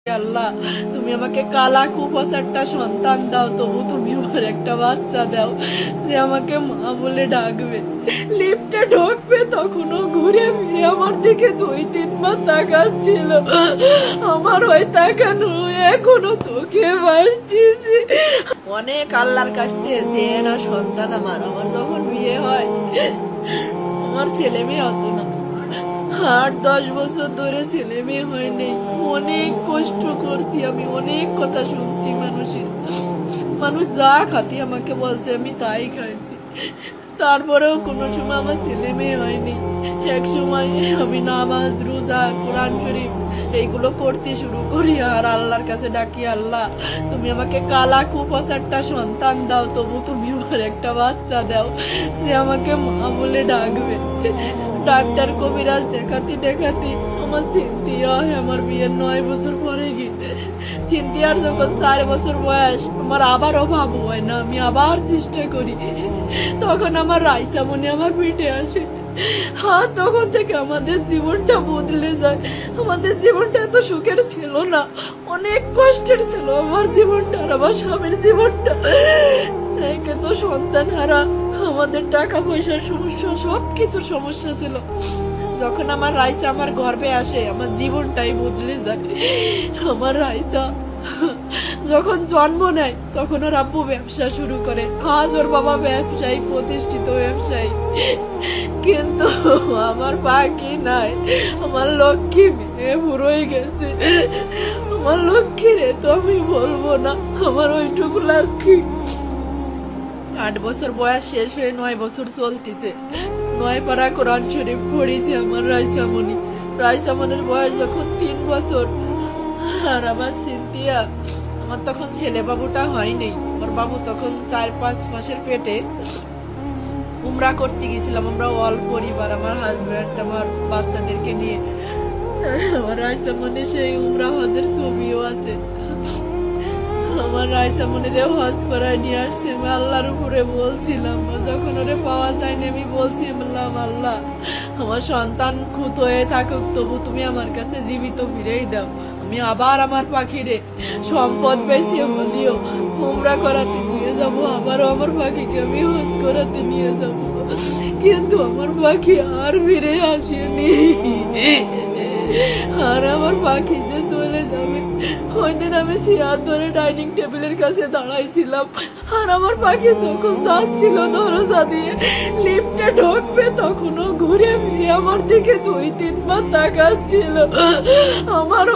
আল্লাহ তুমি আমাকে কালা কুপাচারটা সন্তান দাও, তবু তুমি আমার একটা বাচ্চা দাও যে আমাকে মা বলে ডাকবে। লিফটে ঢুকবে তখনও ঘুরে ফিরে আমার দিকে 2-3 বার তাকাচ্ছিল। আমার ওই তাকানো এখনো চোখে ভাসতেছে। অনেক আল্লাহর কাছ থেকে চেয়ে না সন্তান আমার যখন বিয়ে হয় আমার ছেলে মেয়ে হতো না। 8-10 বছর ধরে ছেলে মেয়ে হয়নি। অনেক কষ্ট করছি আমি, অনেক কথা শুনছি মানুষ যা খাতি আমাকে বলছে আমি তাই খাইছি, তারপরেও কোনো সময় আমার ছেলে মেয়ে হয়নি। এক সময় আমি নামাজ রোজা কোরআন শরীফ এইগুলো করতে শুরু করি আর আল্লাহর কাছে ডাকি, আল্লাহ তুমি আমাকে কালা কুপাচারটা সন্তান দাও, তবু তুমি আমার একটা বাচ্চা দাও যে আমাকে মা বলে ডাকবে। ডাক্তার কবিরাজ দেখাতে আমার সিনথিয়া আমার বিয়ের 9 বছর পরে গিয়ে সিনথিয়ার যখন 4 বছর বয়স আমার আবার অভাব হয় না, আমি আবার চেষ্টা করি, তখন আমার রাইসা মনে আমার পিঠে আসে। হ্যাঁ, তখন থেকে আমাদের জীবনটা বদলে যায়। আমাদের জীবনটা এত সুখের ছিল না, অনেক কষ্টের ছিল আমার জীবনটা আর আমার স্বামীর জীবনটা। একে তো সন্তান হারা, আমাদের টাকা পয়সার সমস্যা, সবকিছুর সমস্যা ছিল। যখন আমার রাইসা আমার গর্ভে আসে আমার জীবনটাই বদলে যায়। আমার রাইসা যখন জন্ম নেয় তখন ওর আব্বু ব্যবসা শুরু করে। আজ ওর বাবা ব্যবসায়ী, প্রতিষ্ঠিত ব্যবসায়ী, কিন্তু আমার বাকি নাই। আমার লক্ষ্মী মেয়ে বুড়োই গেছে। আমার লক্ষ্মী রে তো আমি বলবো না, আমার ওইটুকু লক্ষ্মী। 8 বছর বয়স শেষ হয়ে 9 বছর চলতেছে। 9 পারা কোরআন শরীফ পড়েছে আমার রাইসামনির বয়স যখন 3 বছর। আর আমার সিনথিয়া, আমার তখন ছেলে বাবুটা হয়নি, আমার বাবু তখন 4-5 মাসের পেটে। উমরা করতে গেছিলাম আমরা অল পরিবার, আমার হাজব্যান্ড আমার বাচ্চাদেরকে নিয়ে। আমার রাইসামনি সেই উমরা হজের ছবিও আছে। আমার রাইসামনিরে হজ করায় নিয়ে আসছে। আমি আল্লাহর উপরে বলছিলাম, যখন ওরে পাওয়া যায়নি আমি বলছিলাম, আল্লাহ আমার সন্তান খুঁত হয়ে থাকুক, তবু তুমি আমার কাছে জীবিত ফিরেই দাও। আমি আবার আমার পাখিরে সম্পদ বেশি হলেও উমরা করাতে নিয়ে যাবো, আবারও আমার পাখিকে আমি হজ করাতে নিয়ে যাব। কিন্তু আমার পাখি আর ফিরে আসেনি। আর আমার পাখি যে চলে যাবে, ওই দিন আমি চেয়ার ধরে ডাইনিং টেবিলের কাছে দাঁড়াইছিলাম আর আমার পাখি যখন যাচ্ছিল দরজা দিয়ে লিফটে ঢুকবে তখনও ঘুরে ফিরে আমার দিকে 2-3 বার তাকাচ্ছিল। আমার